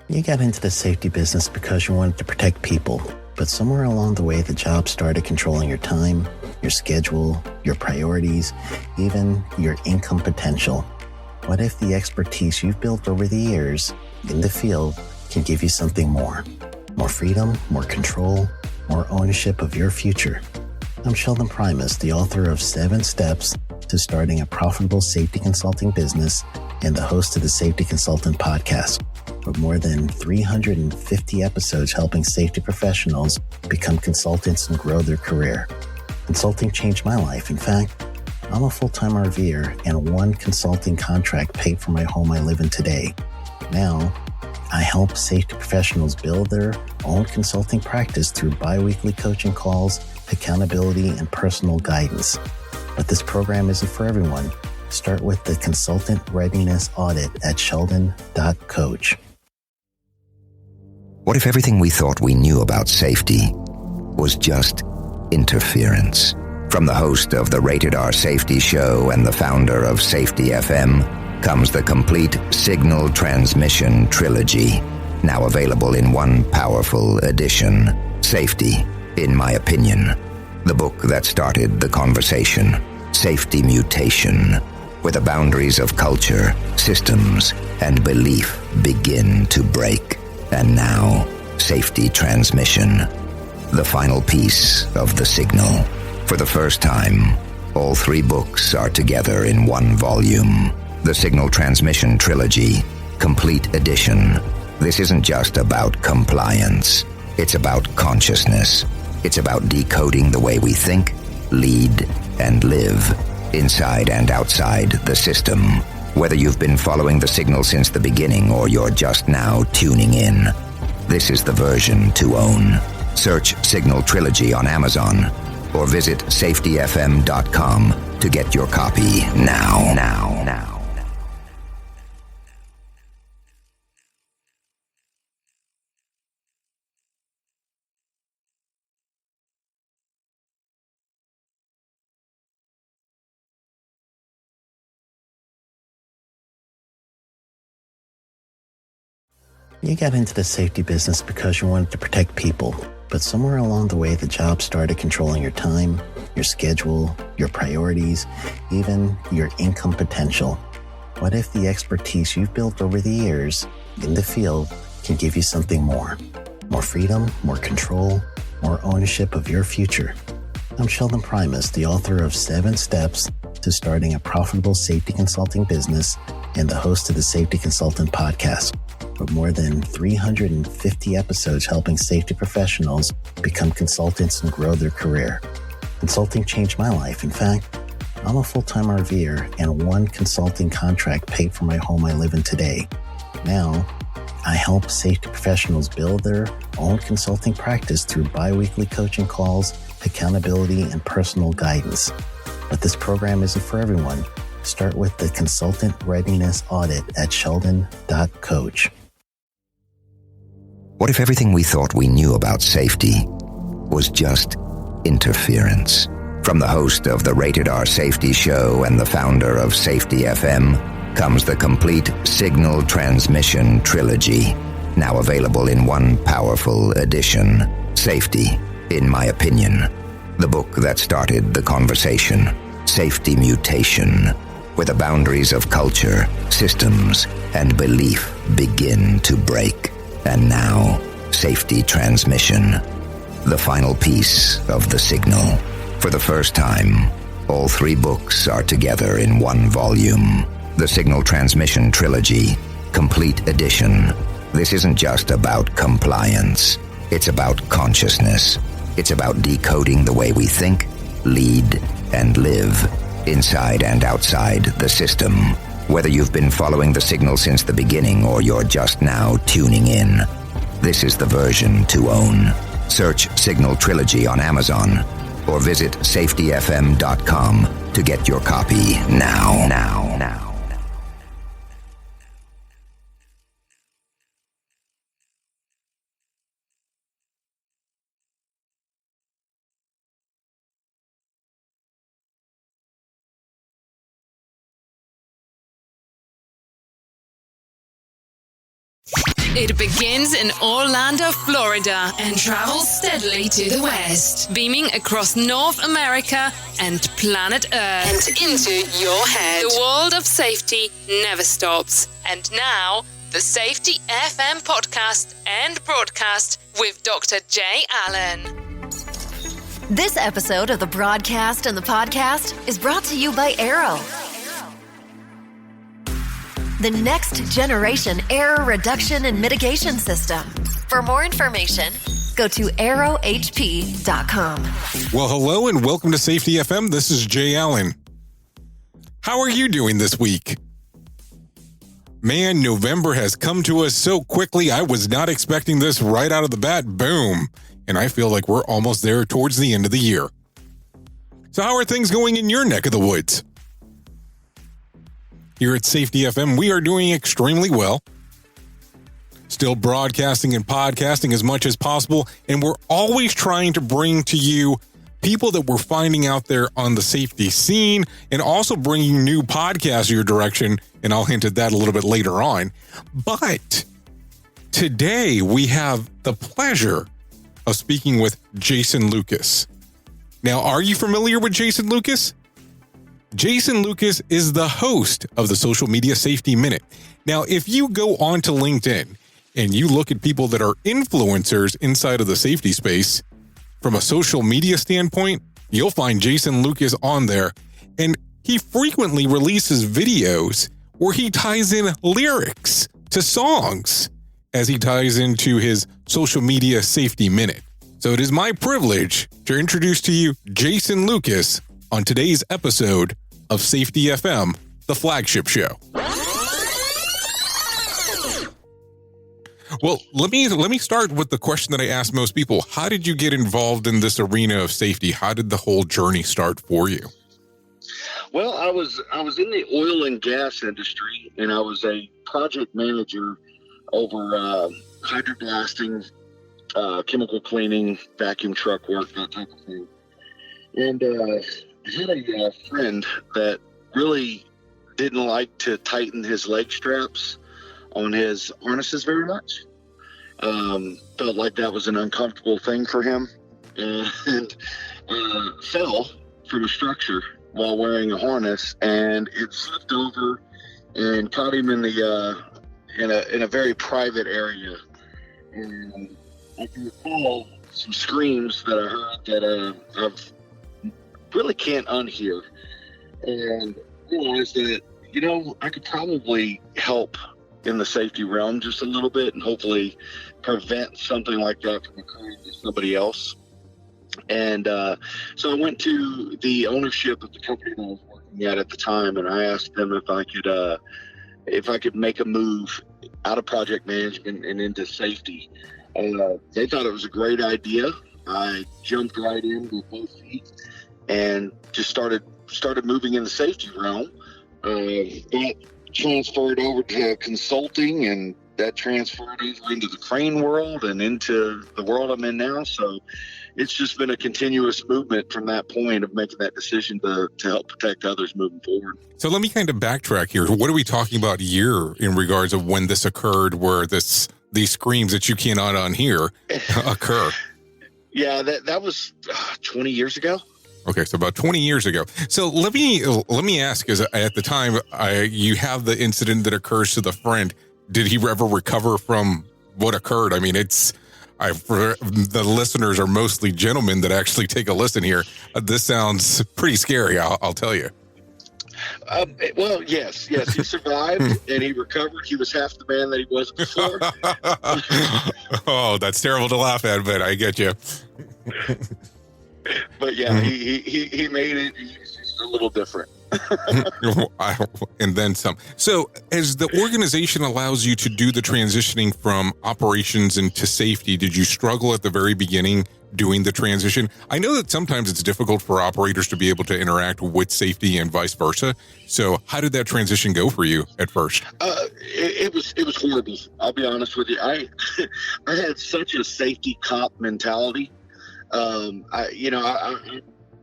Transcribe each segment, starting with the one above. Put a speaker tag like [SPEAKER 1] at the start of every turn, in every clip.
[SPEAKER 1] You got into the safety business because you wanted to protect people, but somewhere along the way the job started controlling your time, your schedule, your priorities, even your income potential. What if the expertise you've built over the years in the field can give you something more? More freedom, more control, more ownership of your future. I'm Sheldon Primus, the author of 7 Steps to Starting a Profitable Safety Consulting Business and the host of the Safety Consultant Podcast, with more than 350 episodes helping safety professionals become consultants and grow their career. Consulting changed my life. In fact, I'm a full-time RVer, and one consulting contract paid for my home I live in today. Now, I help safety professionals build their own consulting practice through bi-weekly coaching calls, accountability, and personal guidance. But this program isn't for everyone. Start with the Consultant Readiness Audit at sheldon.coach.
[SPEAKER 2] What if everything we thought we knew about safety was just interference? From the host of the Rated R Safety Show and the founder of Safety FM comes the complete Signal Transmission Trilogy, now available in one powerful edition. Safety, in my opinion, the book that started the conversation. Safety Mutation, where the boundaries of culture, systems, and belief begin to break. And now, Safety Transmission, the final piece of the signal. For the first time, all 3 books are together in one volume. The Signal Transmission Trilogy, Complete Edition. This isn't just about compliance. It's about consciousness. It's about decoding the way we think, lead, and live, inside and outside the system. Whether you've been following the signal since the beginning or you're just now tuning in, this is the version to own. Search Signal Trilogy on Amazon or visit safetyfm.com to get your copy now.
[SPEAKER 1] You got into the safety business because you wanted to protect people, but somewhere along the way the job started controlling your time, your schedule, your priorities, even your income potential. What if the expertise you've built over the years in the field can give you something more? More freedom, more control, more ownership of your future. I'm Sheldon Primus, the author of 7 Steps to Starting a Profitable Safety Consulting Business and the host of the Safety Consultant Podcast, with more than 350 episodes helping safety professionals become consultants and grow their career. Consulting changed my life. In fact, I'm a full-time RVer, and one consulting contract paid for my home I live in today. Now, I help safety professionals build their own consulting practice through bi-weekly coaching calls, accountability, and personal guidance. But this program isn't for everyone. Start with the Consultant Readiness Audit at sheldon.coach.
[SPEAKER 2] What if everything we thought we knew about safety was just interference? From the host of the Rated R Safety Show and the founder of Safety FM comes the complete Signal Transmission Trilogy, now available in one powerful edition. Safety, in my opinion, the book that started the conversation. Safety Mutation, where the boundaries of culture, systems, and belief begin to break. And now, Safety Transmission, the final piece of the signal. For the first time, all 3 books are together in one volume. The Signal Transmission Trilogy, Complete Edition. This isn't just about compliance. It's about consciousness. It's about decoding the way we think, lead, and live, inside and outside the system. Whether you've been following the signal since the beginning or you're just now tuning in, this is the version to own. Search Signal Trilogy on Amazon or visit safetyfm.com to get your copy now.
[SPEAKER 3] It begins in Orlando, Florida, and travels steadily to the west, beaming across North America and planet Earth and into your head. The world of safety never stops. And now, the Safety FM podcast and broadcast with Dr. Jay Allen.
[SPEAKER 4] This episode of the broadcast and the podcast is brought to you by Arrow, the next generation error reduction and mitigation system. For more information, go to arrowhp.com.
[SPEAKER 5] Well, hello and welcome to Safety FM. This is Jay Allen. How are you doing this week? Man, November has come to us so quickly. I was not expecting this right out of the bat. Boom. And I feel like we're almost there towards the end of the year. So how are things going in your neck of the woods? Here at Safety FM, we are doing extremely well. Still broadcasting and podcasting as much as possible, and we're always trying to bring to you people that we're finding out there on the safety scene, and also bringing new podcasts your direction, and I'll hint at that a little bit later on. But today we have the pleasure of speaking with Jason Lucas. Now, are you familiar with Jason Lucas? Jason Lucas is the host of the Social Media Safety Minute. Now, if you go onto LinkedIn and you look at people that are influencers inside of the safety space, from a social media standpoint, you'll find Jason Lucas on there. And he frequently releases videos where he ties in lyrics to songs as he ties into his Social Media Safety Minute. So it is my privilege to introduce to you Jason Lucas on today's episode of Safety FM, the flagship show. Well, let me start with the question that I ask most people. How did you get involved in this arena of safety? How did the whole journey start for you?
[SPEAKER 6] Well, I was in the oil and gas industry, and I was a project manager over hydroblasting, chemical cleaning, vacuum truck work, that type of thing. And I had a friend that really didn't like to tighten his leg straps on his harnesses very much. Felt like that was an uncomfortable thing for him, and fell from a structure while wearing a harness, and it slipped over and caught him in a very private area. And I can recall some screams that I heard that I really can't unhear, and realized that, I could probably help in the safety realm just a little bit and hopefully prevent something like that from occurring to somebody else. And so I went to the ownership of the company that I was working at the time, and I asked them if I could make a move out of project management and into safety. They thought it was a great idea. I jumped right in with both feet and just started moving in the safety realm. That transferred over to consulting, and that transferred over into the crane world and into the world I'm in now. So it's just been a continuous movement from that point of making that decision to help protect others moving forward.
[SPEAKER 5] So let me kind of backtrack here. What are we talking about year in regards of when this occurred, where these screams that you cannot unhear occur? Yeah,
[SPEAKER 6] that was 20 years ago.
[SPEAKER 5] Okay, so about 20 years ago. So let me ask, is at the time you have the incident that occurs to the friend, did he ever recover from what occurred? I mean, for the listeners are mostly gentlemen that actually take a listen here. This sounds pretty scary, I'll tell you.
[SPEAKER 6] Well, yes, he survived and he recovered. He was half the man that he was before.
[SPEAKER 5] Oh, that's terrible to laugh at, but I get you.
[SPEAKER 6] But yeah, he made it. He's just a little different.
[SPEAKER 5] And then some. So as the organization allows you to do the transitioning from operations into safety, did you struggle at the very beginning doing the transition? I know that sometimes it's difficult for operators to be able to interact with safety and vice versa. So how did that transition go for you at first?
[SPEAKER 6] It was horrible. I'll be honest with you. I had such a safety cop mentality. I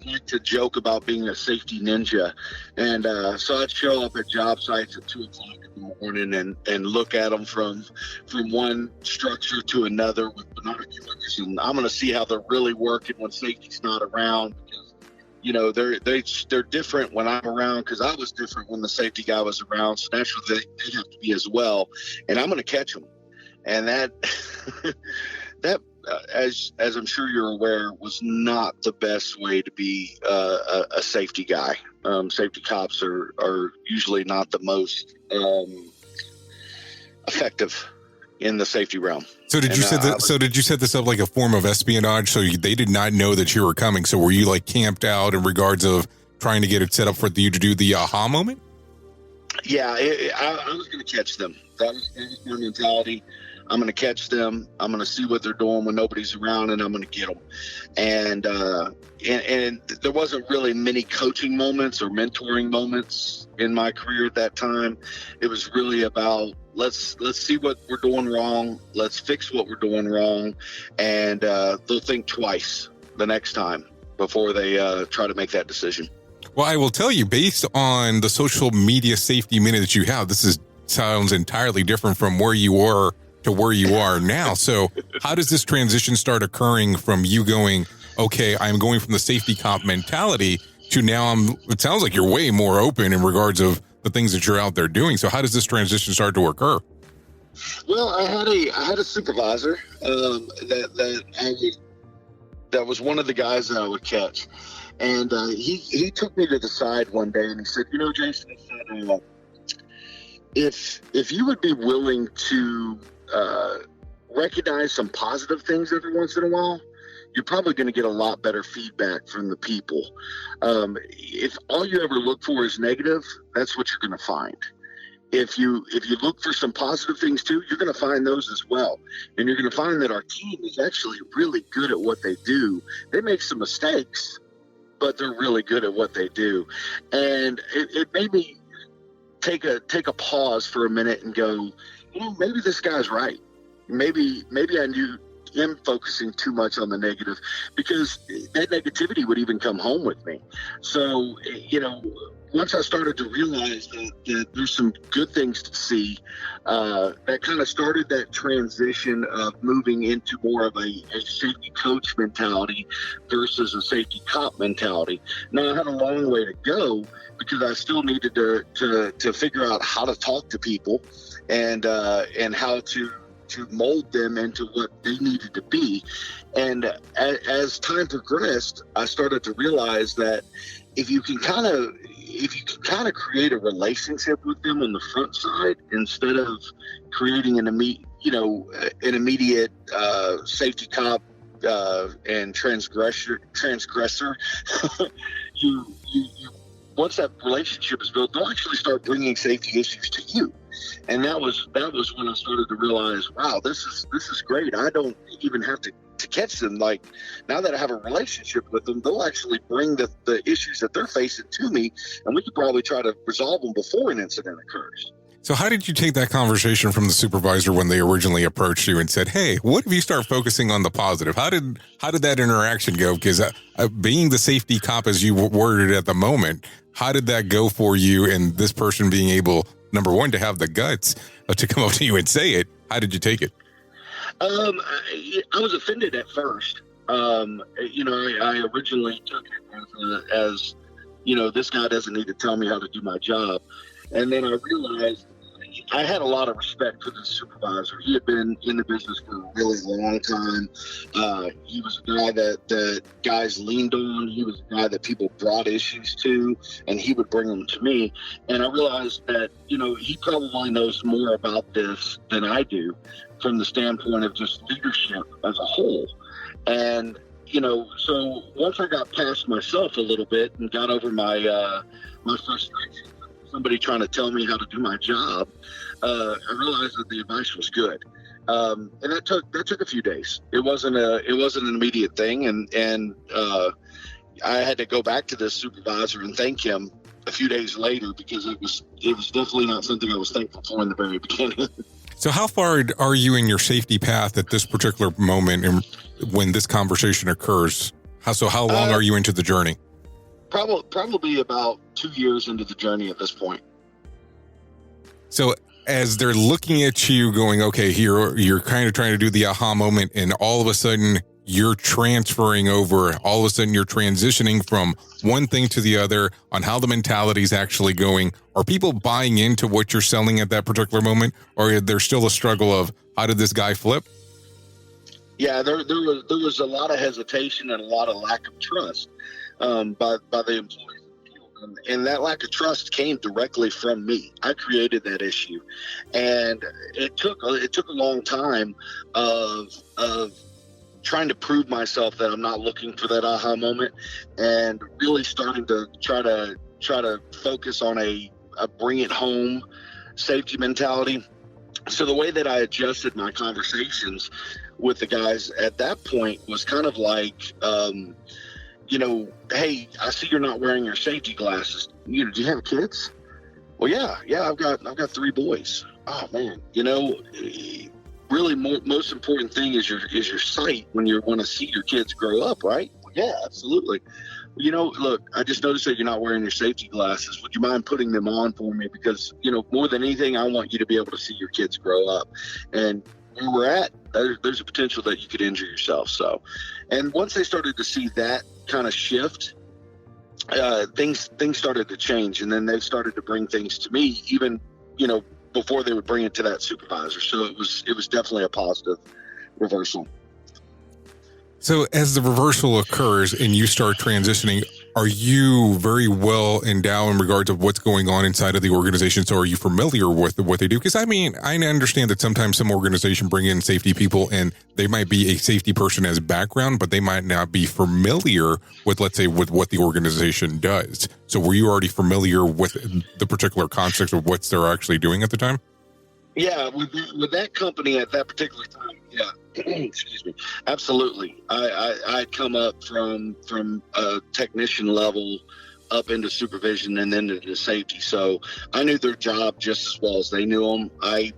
[SPEAKER 6] like to joke about being a safety ninja. And so I'd show up at job sites at 2 o'clock in the morning and look at them from one structure to another with binoculars. And I'm going to see how they're really working when safety's not around, because, you know, they're different when I'm around, because I was different when the safety guy was around. So naturally they have to be as well. And I'm going to catch them. And that, as I'm sure you're aware, was not the best way to be a safety guy. Safety cops are usually not the most effective in the safety realm.
[SPEAKER 5] So did you set this up like a form of espionage? So they did not know that you were coming. So were you like camped out in regards of trying to get it set up for you to do the aha moment?
[SPEAKER 6] Yeah, I was going to catch them. That was my mentality. I'm going to catch them. I'm going to see what they're doing when nobody's around, and I'm going to get them. And there wasn't really many coaching moments or mentoring moments in my career at that time. It was really about let's see what we're doing wrong. Let's fix what we're doing wrong, and they'll think twice the next time before they try to make that decision.
[SPEAKER 5] Well, I will tell you, based on the social media safety minute that you have, this sounds entirely different from where you were to where you are now. So how does this transition start occurring from you going, okay, I'm going from the safety cop mentality to now it sounds like you're way more open in regards of the things that you're out there doing. So how does this transition start to occur?
[SPEAKER 6] Well, I had a supervisor that was one of the guys that I would catch. And he took me to the side one day and he said, you know, Jason, if you would be willing to recognize some positive things every once in a while, you're probably going to get a lot better feedback from the people. If all you ever look for is negative, that's what you're going to find. If you look for some positive things too, you're going to find those as well. And you're going to find that our team is actually really good at what they do. They make some mistakes, but they're really good at what they do. And it made me take a pause for a minute and go, you know, maybe this guy's right. Maybe I am focusing too much on the negative, because that negativity would even come home with me. So, you know, once I started to realize that there's some good things to see, that kind of started that transition of moving into more of a safety coach mentality versus a safety cop mentality. Now, I had a long way to go, because I still needed to figure out how to talk to people and how to mold them into what they needed to be. And as time progressed, I started to realize that if you can kind of create a relationship with them on the front side, instead of creating an immediate safety cop and transgressor, you once that relationship is built, they'll actually start bringing safety issues to you. And that was when I started to realize, wow, this is great. I don't even have to catch them. Like, now that I have a relationship with them, they'll actually bring the issues that they're facing to me, and we could probably try to resolve them before an incident occurs.
[SPEAKER 5] So how did you take that conversation from the supervisor when they originally approached you and said, hey, what if you start focusing on the positive? How did that interaction go? Because being the safety cop, as you worded at the moment, how did that go for you, and this person being able, number one, to have the guts to come up to you and say it? How did you take it?
[SPEAKER 6] I was offended at first. I originally took it as, you know, this guy doesn't need to tell me how to do my job. And then I realized I had a lot of respect for the supervisor. He had been in the business for a really long time. He was a guy that guys leaned on. He was a guy that people brought issues to, and he would bring them to me. And I realized that, you know, he probably knows more about this than I do, from the standpoint of just leadership as a whole. And, you know, so once I got past myself a little bit and got over my frustration, somebody trying to tell me how to do my job, I realized that the advice was good. And that took a few days. It wasn't an immediate thing. And I had to go back to this supervisor and thank him a few days later, because it was definitely not something I was thankful for in the very beginning.
[SPEAKER 5] So how far are you in your safety path at this particular moment, and when this conversation occurs? How long are you into the journey?
[SPEAKER 6] probably about 2 years into the journey at this point.
[SPEAKER 5] So as they're looking at you going, okay, here you're kind of trying to do the aha moment, and all of a sudden you're transferring over, all of a sudden you're transitioning from one thing to the other on how the mentality is actually going. Are people buying into what you're selling at that particular moment, or is there still a struggle of how did this guy flip?
[SPEAKER 6] Yeah, there was a lot of hesitation and a lot of lack of trust by the employees. And that lack of trust came directly from me. I created that issue, and it took a long time of trying to prove myself that I'm not looking for that aha moment, and really starting to try to focus on a bring it home safety mentality. So the way that I adjusted my conversations with the guys at that point was kind of like, hey, I see you're not wearing your safety glasses. Do you have kids? Well, yeah, I've got 3 boys. Oh man, really most important thing is your sight when you want to see your kids grow up, right? Well, yeah, absolutely. Look, I just noticed that you're not wearing your safety glasses. Would you mind putting them on for me? Because, more than anything, I want you to be able to see your kids grow up. And where we're at, there's a potential that you could injure yourself. So, and once they started to see that kind of shift, things started to change. And then they started to bring things to me, even, before they would bring it to that supervisor. So it was definitely a positive reversal.
[SPEAKER 5] So as the reversal occurs and you start transitioning, are you very well endowed in regards of what's going on inside of the organization? So are you familiar with what they do? Because I understand that sometimes some organization bring in safety people and they might be a safety person as background, but they might not be familiar with, let's say, with what the organization does. So were you already familiar with the particular context of what they're actually doing at the time?
[SPEAKER 6] Yeah, with that company at that particular time, yeah. Excuse me. Absolutely. I'd come up from a technician level up into supervision and then into safety. So I knew their job just as well as they knew them. I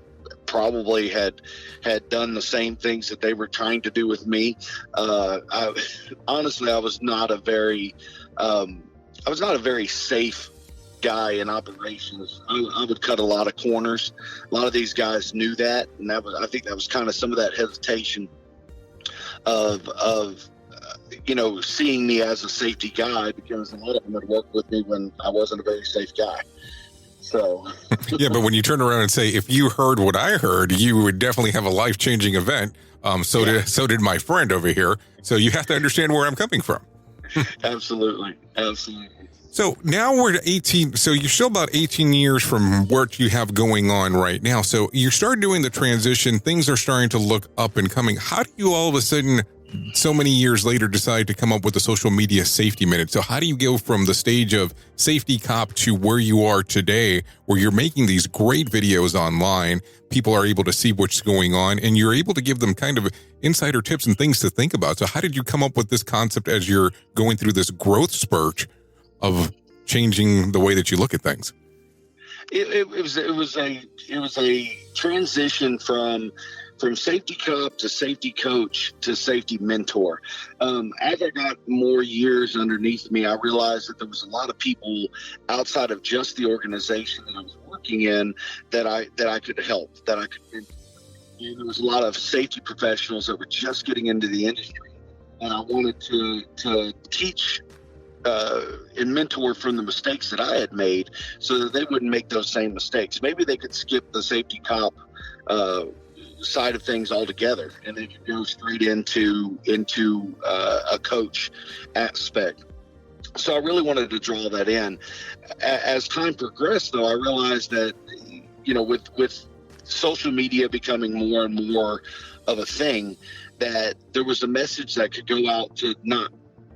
[SPEAKER 6] probably had done the same things that they were trying to do with me. Honestly, I was not a very safe guy in operations. I would cut a lot of corners. A lot of these guys knew that, and I think that was kind of some of that hesitation of seeing me as a safety guy, because a lot of them had worked with me when I wasn't a very safe guy. So
[SPEAKER 5] yeah, but when you turn around and say, if you heard what I heard, you would definitely have a life-changing event. So did my friend over here. So you have to understand where I'm coming from.
[SPEAKER 6] Absolutely.
[SPEAKER 5] So now we're at 18. So you're still about 18 years from what you have going on right now. So you start doing the transition. Things are starting to look up and coming. How do you all of a sudden, so many years later, decide to come up with the social media safety minute? So how do you go from the stage of safety cop to where you are today, where you're making these great videos online? People are able to see what's going on, and you're able to give them kind of insider tips and things to think about. So how did you come up with this concept as you're going through this growth spurt of changing the way that you look at things?
[SPEAKER 6] It was a transition from safety cop to safety coach to safety mentor. As I got more years underneath me, I realized that there was a lot of people outside of just the organization that I was working in that I could help, that I could mentor. And there was a lot of safety professionals that were just getting into the industry, and I wanted to teach and mentor from the mistakes that I had made, so that they wouldn't make those same mistakes. Maybe they could skip the safety cop side of things altogether, and they could go straight into a coach aspect. So I really wanted to draw that in. As time progressed, though, I realized that with social media becoming more and more of a thing, that there was a message that could go out to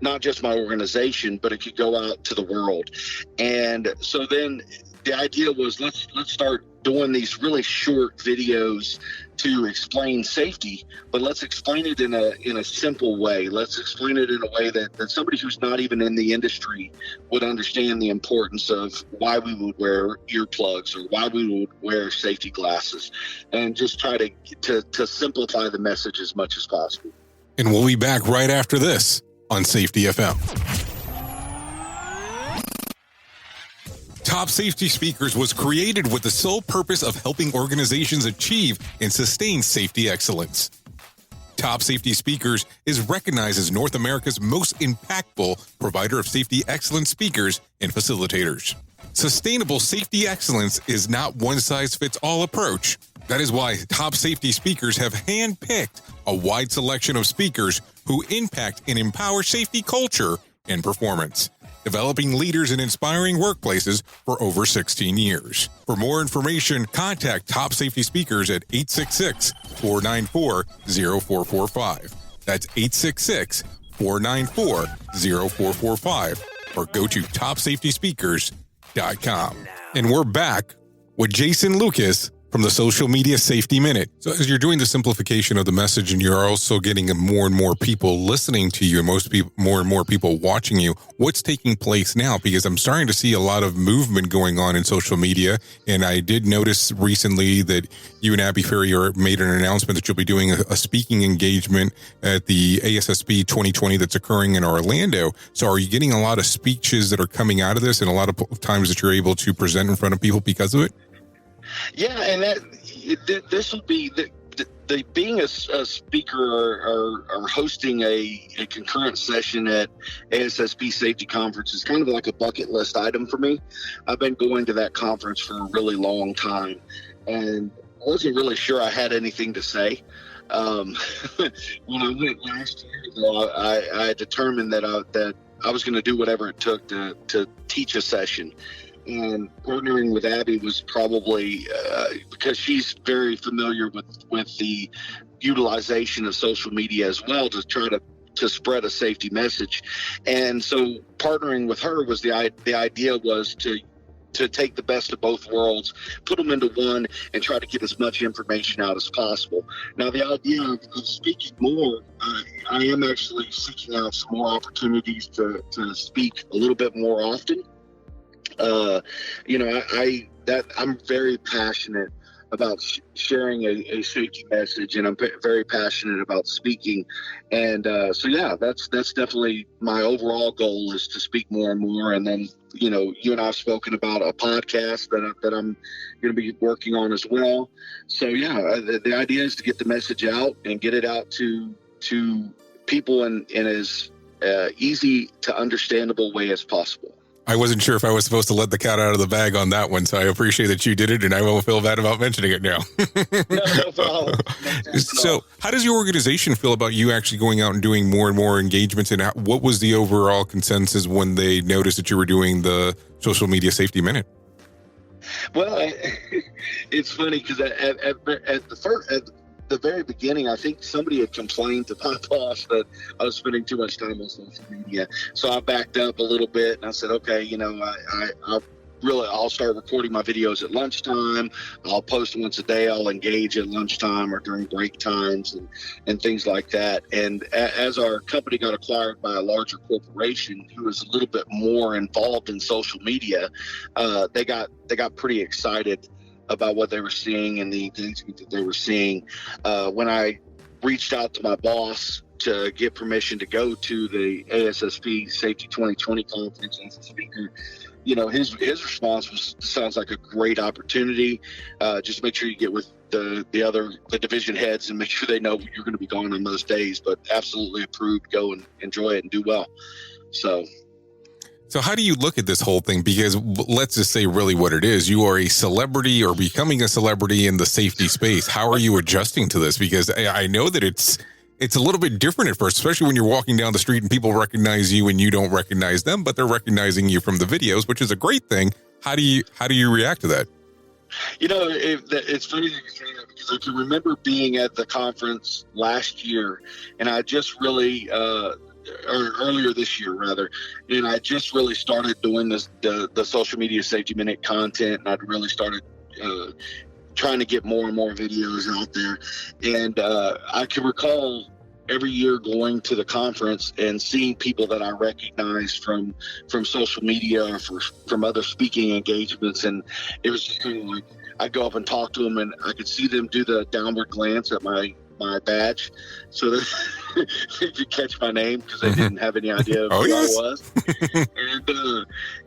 [SPEAKER 6] not just my organization, but it could go out to the world. And so then the idea was, let's start doing these really short videos to explain safety, but let's explain it in a simple way. Let's explain it in a way that somebody who's not even in the industry would understand the importance of why we would wear earplugs or why we would wear safety glasses, and just try to simplify the message as much as possible.
[SPEAKER 5] And we'll be back right after this on Safety FM. Top Safety Speakers was created with the sole purpose of helping organizations achieve and sustain safety excellence. Top Safety Speakers is recognized as North America's most impactful provider of safety excellence speakers and facilitators. Sustainable safety excellence is not one-size-fits-all approach. That is why Top Safety Speakers have handpicked a wide selection of speakers who impact and empower safety culture and performance, developing leaders in inspiring workplaces for over 16 years. For more information, contact Top Safety Speakers at 866-494-0445. That's 866-494-0445, or go to topsafetyspeakers.com. And we're back with Jason Lucas from the Social Media Safety Minute. So as you're doing the simplification of the message and you're also getting more and more people listening to you and more and more people watching you, what's taking place now? Because I'm starting to see a lot of movement going on in social media. And I did notice recently that you and Abby Ferry made an announcement that you'll be doing a speaking engagement at the ASSP 2020 that's occurring in Orlando. So are you getting a lot of speeches that are coming out of this and a lot of times that you're able to present in front of people because of it?
[SPEAKER 6] Yeah, and this will be the being a speaker or hosting a concurrent session at ASSP Safety Conference is kind of like a bucket list item for me. I've been going to that conference for a really long time, and I wasn't really sure I had anything to say. When I went last year, though, I determined that I was going to do whatever it took to teach a session. And partnering with Abby was probably because she's very familiar with the utilization of social media as well to try to spread a safety message. And so partnering with her was the idea was to take the best of both worlds, put them into one, and try to get as much information out as possible. Now, the idea of speaking more, I am actually seeking out some more opportunities to speak a little bit more often. I'm very passionate about sharing a safety message, and I'm very passionate about speaking. And that's definitely my overall goal is to speak more and more. And then, you and I have spoken about a podcast that I'm going to be working on as well. So the idea is to get the message out and get it out to people in as easy to understandable way as possible.
[SPEAKER 5] I wasn't sure if I was supposed to let the cat out of the bag on that one, so I appreciate that you did it, and I won't feel bad about mentioning it now.
[SPEAKER 6] No problem.
[SPEAKER 5] So how does your organization feel about you actually going out and doing more and more engagements, and what was the overall consensus when they noticed that you were doing the Social Media Safety Minute?
[SPEAKER 6] Well, it's funny because at the very beginning, I think somebody had complained to my boss that I was spending too much time on social media. So I backed up a little bit and I said, okay, I'll start recording my videos at lunchtime. I'll post once a day. I'll engage at lunchtime or during break times and things like that. And as our company got acquired by a larger corporation who was a little bit more involved in social media, they got pretty excited about what they were seeing and the engagement that they were seeing. When I reached out to my boss to get permission to go to the ASSP Safety 2020 conference as a speaker, his response was, sounds like a great opportunity. Just make sure you get with the division heads and make sure they know you're going to be going on those days, but absolutely approved. Go and enjoy it and do well.
[SPEAKER 5] So how do you look at this whole thing? Because let's just say really what it is. You are a celebrity or becoming a celebrity in the safety space. How are you adjusting to this? Because I know that it's a little bit different at first, especially when you're walking down the street and people recognize you and you don't recognize them, but they're recognizing you from the videos, which is a great thing. How do you react to that?
[SPEAKER 6] It's funny that you say that because I can remember being at the conference last year, and I just really or earlier this year rather, and I just really started doing the Social Media Safety Minute content, and I'd really started trying to get more and more videos out there. And I can recall every year going to the conference and seeing people that I recognized from social media or from other speaking engagements, and it was just kind of like I'd go up and talk to them, and I could see them do the downward glance at my badge. So they could catch my name because they didn't have any idea of who I was.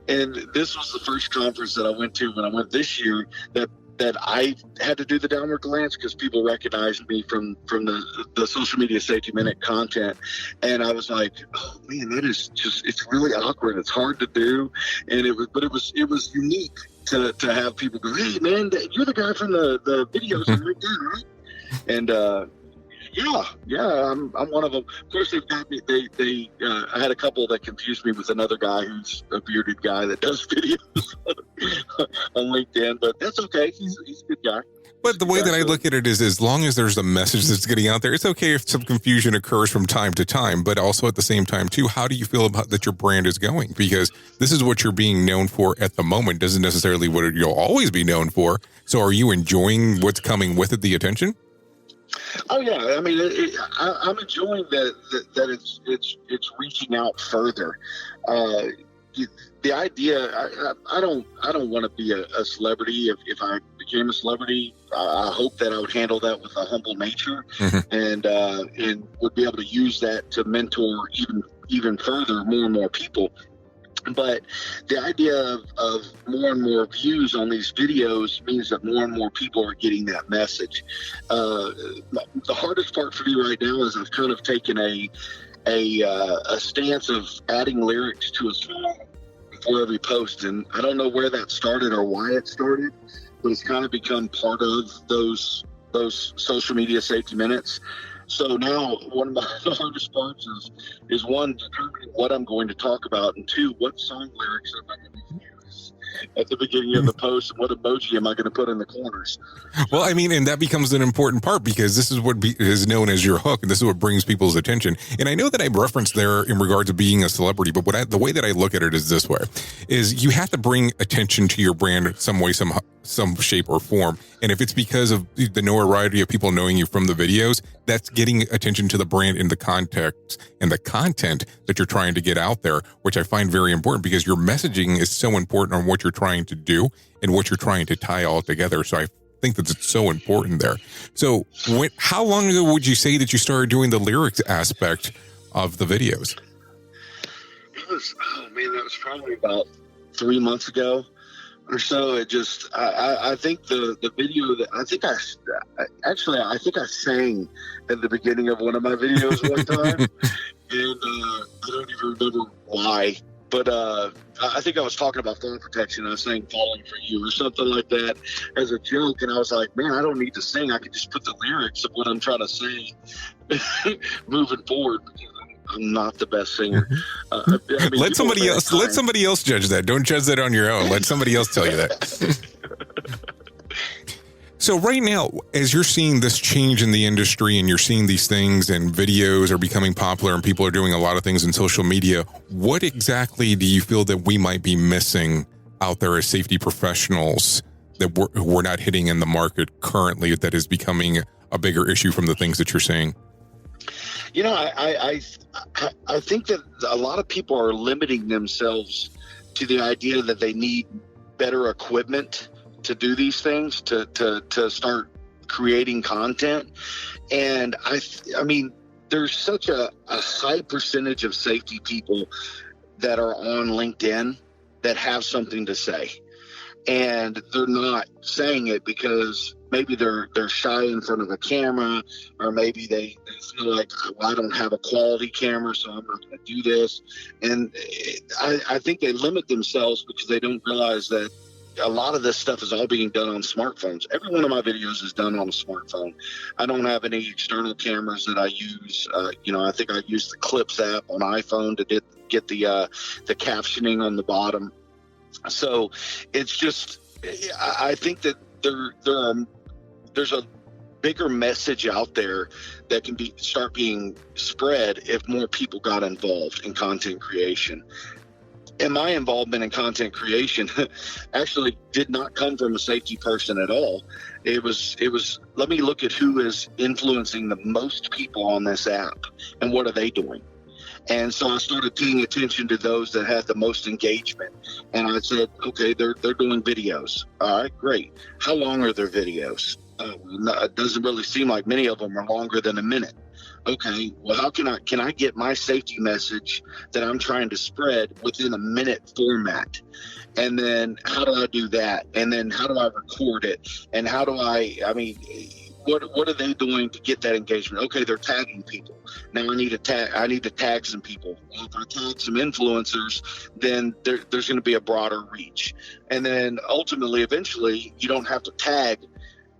[SPEAKER 6] And this was the first conference that I went to when I went this year that I had to do the downward glance because people recognized me from the Social Media Safety Minute content. And I was like, oh man, that is just, it's really awkward. It's hard to do. And it was unique to have people go, hey man, you're the guy from the videos on LinkedIn, right? And I'm one of them. Of course, they've got me. I had a couple that confused me with another guy who's a bearded guy that does videos on LinkedIn, but that's okay. He's a good guy.
[SPEAKER 5] But the way that I look at it is, as long as there's a message that's getting out there, it's okay if some confusion occurs from time to time, but also at the same time too, how do you feel about that your brand is going? Because this is what you're being known for at the moment, doesn't necessarily what you'll always be known for. So are you enjoying what's coming with it, the attention?
[SPEAKER 6] Oh yeah, I mean, I'm enjoying that it's reaching out further. The idea, I don't want to be a celebrity. If I became a celebrity, I hope that I would handle that with a humble nature, and would be able to use that to mentor even further more and more people. But the idea of more and more views on these videos means that more and more people are getting that message. The hardest part for me right now is I've kind of taken a stance of adding lyrics to a song before every post, and I don't know where that started or why it started, but it's kind of become part of those social media safety minutes. So now one of the hardest parts is one, determining what I'm going to talk about, and two, what song lyrics am I going to use at the beginning of the post, and what emoji am I going to put in the corners.
[SPEAKER 5] Well, I mean, and that becomes an important part because this is what is known as your hook, and this is what brings people's attention. And I know that I referenced there in regards to being a celebrity, but the way that I look at it is this way, is you have to bring attention to your brand some way, some shape or form. And if it's because of the notoriety of people knowing you from the videos, that's getting attention to the brand in the context and the content that you're trying to get out there, which I find very important because your messaging is so important on what you're trying to do and what you're trying to tie all together. So I think that it's so important there. So how long ago would you say that you started doing the lyrics aspect of the videos?
[SPEAKER 6] That was probably about 3 months ago or so. It just, I think the video that I think I sang at the beginning of one of my videos one time, and I don't even remember why, but I think I was talking about phone protection. I was saying "Falling for You" or something like that as a joke, and I was like, man, I don't need to sing. I could just put the lyrics of what I'm trying to say moving forward. I'm not the best singer.
[SPEAKER 5] Let somebody else judge that. Don't judge that on your own. Let somebody else tell you that. So right now, as you're seeing this change in the industry and you're seeing these things and videos are becoming popular and people are doing a lot of things in social media, what exactly do you feel that we might be missing out there as safety professionals that we're not hitting in the market currently that is becoming a bigger issue from the things that you're seeing?
[SPEAKER 6] You know, I think that a lot of people are limiting themselves to the idea that they need better equipment to do these things, to start creating content. And I mean, there's such a high percentage of safety people that are on LinkedIn that have something to say. And they're not saying it because maybe they're shy in front of a camera, or maybe they feel like, well, I don't have a quality camera, so I'm not going to do this. And I think they limit themselves because they don't realize that a lot of this stuff is all being done on smartphones. Every one of my videos is done on a smartphone. I don't have any external cameras that I use. I think I use the Clips app on iPhone to get the captioning on the bottom. So it's just, I think that there's a bigger message out there that can start being spread if more people got involved in content creation. And my involvement in content creation actually did not come from a safety person at all. It was, let me look at who is influencing the most people on this app and what are they doing? And so I started paying attention to those that had the most engagement. And I said, okay, they're doing videos. All right, great. How long are their videos? It doesn't really seem like many of them are longer than a minute. Okay, well, how can I get my safety message that I'm trying to spread within a minute format? And then how do I do that? And then how do I record it? And how do what are they doing to get that engagement? Okay, they're tagging people. Now I need to tag some people. Well, if I tag some influencers, then there's going to be a broader reach. And then ultimately, eventually, you don't have to tag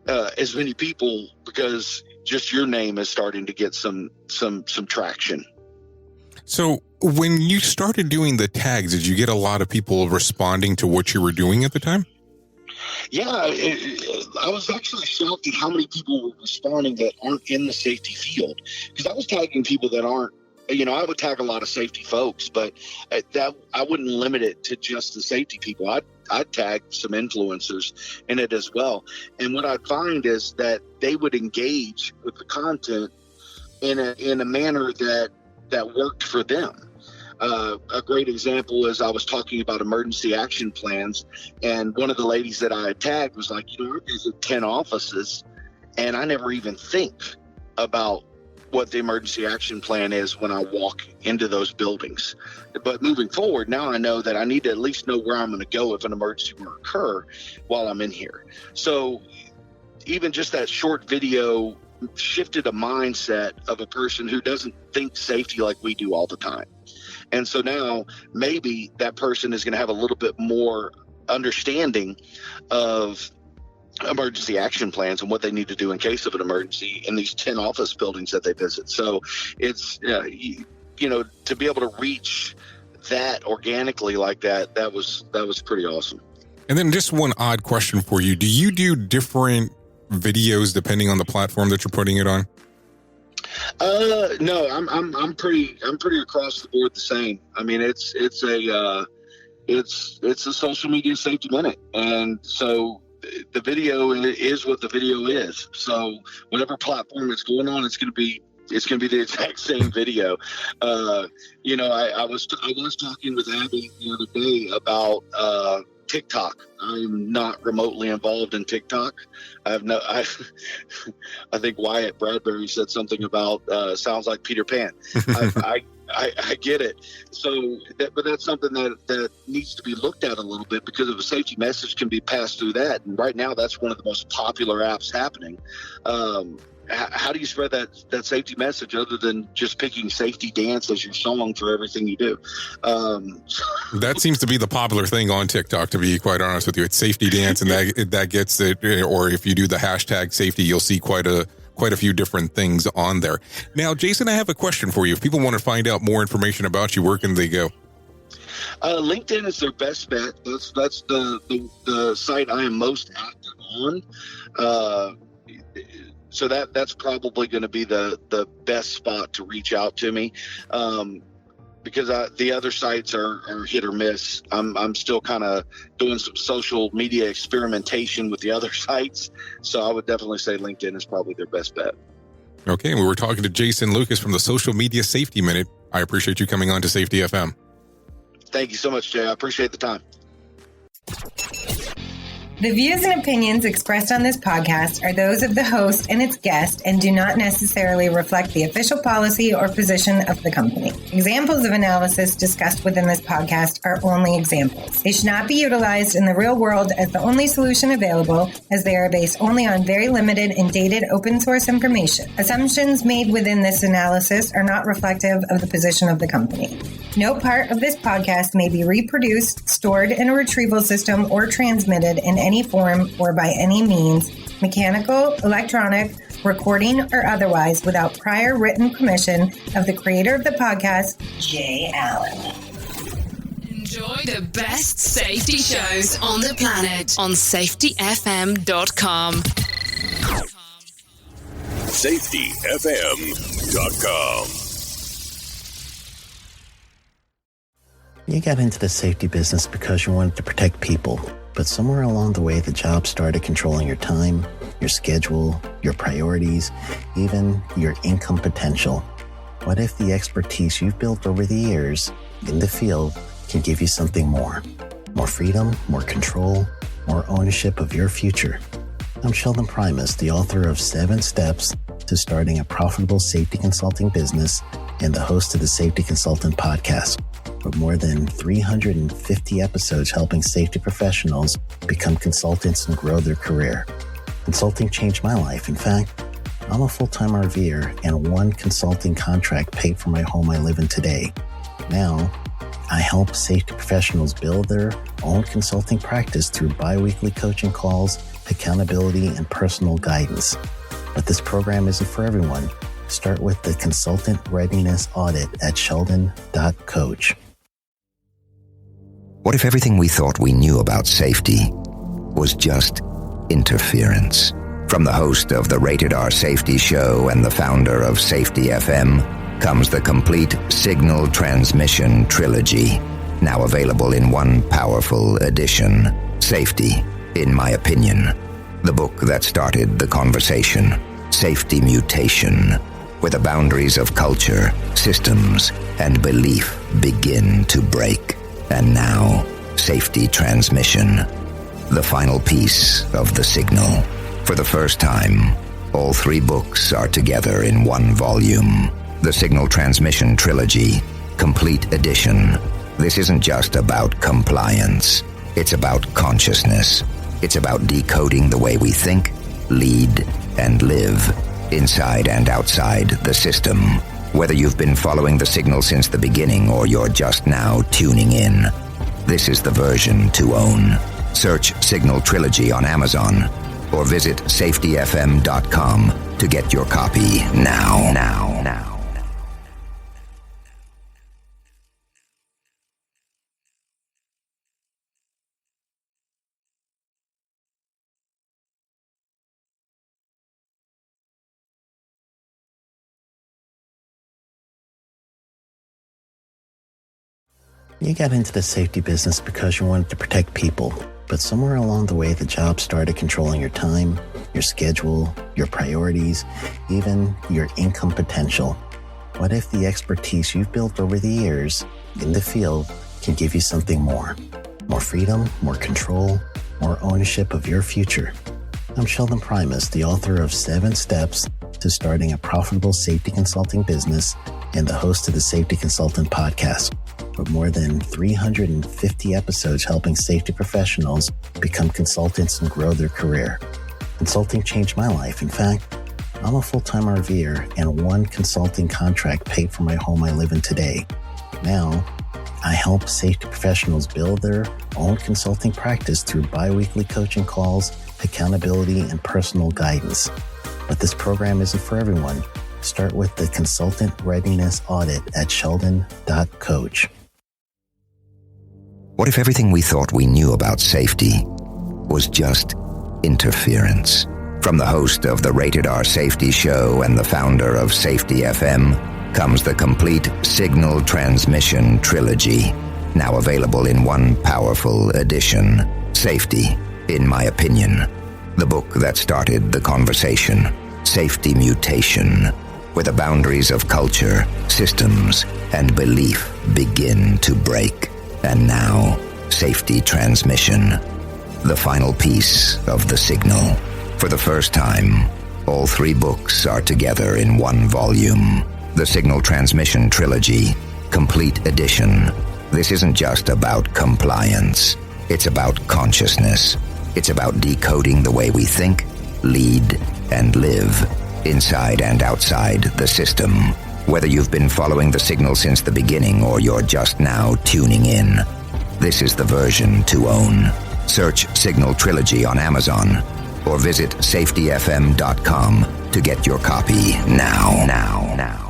[SPEAKER 6] as many people because just your name is starting to get some traction.
[SPEAKER 5] So when you started doing the tags, did you get a lot of people responding to what you were doing at the time?
[SPEAKER 6] Yeah, I was actually shocked at how many people were responding that aren't in the safety field, because I was tagging people that aren't. I would tag a lot of safety folks, but that I wouldn't limit it to just the safety people. I'd tag some influencers in it as well. And what I'd find is that they would engage with the content in a manner that worked for them. A great example is I was talking about emergency action plans, and one of the ladies that I had tagged was like, I visit 10 offices, and I never even think about what the emergency action plan is when I walk into those buildings. But moving forward, now I know that I need to at least know where I'm going to go if an emergency were to occur while I'm in here. So even just that short video shifted a mindset of a person who doesn't think safety like we do all the time. And so now maybe that person is going to have a little bit more understanding of emergency action plans and what they need to do in case of an emergency in these 10 office buildings that they visit. So it's, to be able to reach that organically like that was pretty awesome. And
[SPEAKER 5] then just one odd question for you. Do you do different videos depending on the platform that you're putting it on?
[SPEAKER 6] No, I'm pretty across the board the same. I mean, it's a social media safety minute. And so the video is what the video is. So whatever platform it's going on, it's going to be the exact same video. I was talking with Abby the other day about TikTok. I'm not remotely involved in TikTok. I think Wyatt Bradbury said something about sounds like Peter Pan. I get it. So, but that's something that needs to be looked at a little bit, because if a safety message can be passed through that, and right now that's one of the most popular apps happening. How do you spread that safety message other than just picking Safety Dance as your song for everything you do?
[SPEAKER 5] That seems to be the popular thing on TikTok, to be quite honest with you. It's Safety Dance, and that gets it. Or if you do the hashtag safety, you'll see quite a few different things on there. Now, Jason, I have a question for you. If people want to find out more information about you, where can they go?
[SPEAKER 6] LinkedIn is their best bet. That's the site I am most active on. So that's probably going to be the best spot to reach out to me, because the other sites are hit or miss. I'm still kind of doing some social media experimentation with the other sites, so I would definitely say LinkedIn is probably their best bet.
[SPEAKER 5] Okay, we were talking to Jason Lucas from the Social Media Safety Minute. I appreciate you coming on to Safety FM.
[SPEAKER 6] Thank you so much, Jay. I appreciate the time.
[SPEAKER 7] The views and opinions expressed on this podcast are those of the host and its guest and do not necessarily reflect the official policy or position of the company. Examples of analysis discussed within this podcast are only examples. They should not be utilized in the real world as the only solution available, as they are based only on very limited and dated open source information. Assumptions made within this analysis are not reflective of the position of the company. No part of this podcast may be reproduced, stored in a retrieval system, or transmitted in any form or by any means, mechanical, electronic, recording, or otherwise, without prior written permission of the creator of the podcast, Jay Allen.
[SPEAKER 3] Enjoy the best safety shows on the planet on safetyfm.com.
[SPEAKER 8] safetyfm.com.
[SPEAKER 1] You got into the safety business because you wanted to protect people, but somewhere along the way, the job started controlling your time, your schedule, your priorities, even your income potential. What if the expertise you've built over the years in the field can give you something more? More freedom, more control, more ownership of your future. I'm Sheldon Primus, the author of 7 Steps to Starting a Profitable Safety Consulting Business and the host of the Safety Consultant Podcast, with more than 350 episodes helping safety professionals become consultants and grow their career. Consulting changed my life. In fact, I'm a full-time RVer, and one consulting contract paid for my home I live in today. Now, I help safety professionals build their own consulting practice through bi-weekly coaching calls, accountability, and personal guidance. But this program isn't for everyone. Start with the Consultant Readiness Audit at sheldon.coach.
[SPEAKER 2] What if everything we thought we knew about safety was just interference? From the host of the Rated R Safety Show and the founder of Safety FM comes the complete Signal Transmission Trilogy, now available in one powerful edition. Safety, in my opinion, the book that started the conversation. Safety Mutation, where the boundaries of culture, systems, and belief begin to break. And now, Safety Transmission, the final piece of the signal. For the first time, all 3 books are together in one volume. The Signal Transmission Trilogy, Complete Edition. This isn't just about compliance. It's about consciousness. It's about decoding the way we think, lead, and live, inside and outside the system. Whether you've been following the signal since the beginning or you're just now tuning in, this is the version to own. Search Signal Trilogy on Amazon or visit safetyfm.com to get your copy now.
[SPEAKER 1] You got into the safety business because you wanted to protect people, but somewhere along the way, the job started controlling your time, your schedule, your priorities, even your income potential. What if the expertise you've built over the years in the field can give you something more? More freedom, more control, more ownership of your future. I'm Sheldon Primus, the author of 7 Steps to Starting a Profitable Safety Consulting Business and the host of the Safety Consultant Podcast, with more than 350 episodes helping safety professionals become consultants and grow their career. Consulting changed my life. In fact, I'm a full-time RVer, and one consulting contract paid for my home I live in today. Now, I help safety professionals build their own consulting practice through bi-weekly coaching calls, accountability, and personal guidance. But this program isn't for everyone. Start with the Consultant Readiness Audit at sheldon.coach.
[SPEAKER 2] What if everything we thought we knew about safety was just interference? From the host of the Rated R Safety Show and the founder of Safety FM comes the complete Signal Transmission Trilogy, now available in one powerful edition. Safety, in my opinion, the book that started the conversation. Safety Mutation, where the boundaries of culture, systems, and belief begin to break. And now, Safety Transmission, the final piece of the signal. For the first time, all 3 books are together in one volume. The Signal Transmission Trilogy, Complete Edition. This isn't just about compliance. It's about consciousness. It's about decoding the way we think, lead, and live, inside and outside the system. Whether you've been following the signal since the beginning or you're just now tuning in, this is the version to own. Search Signal Trilogy on Amazon or visit safetyfm.com to get your copy now.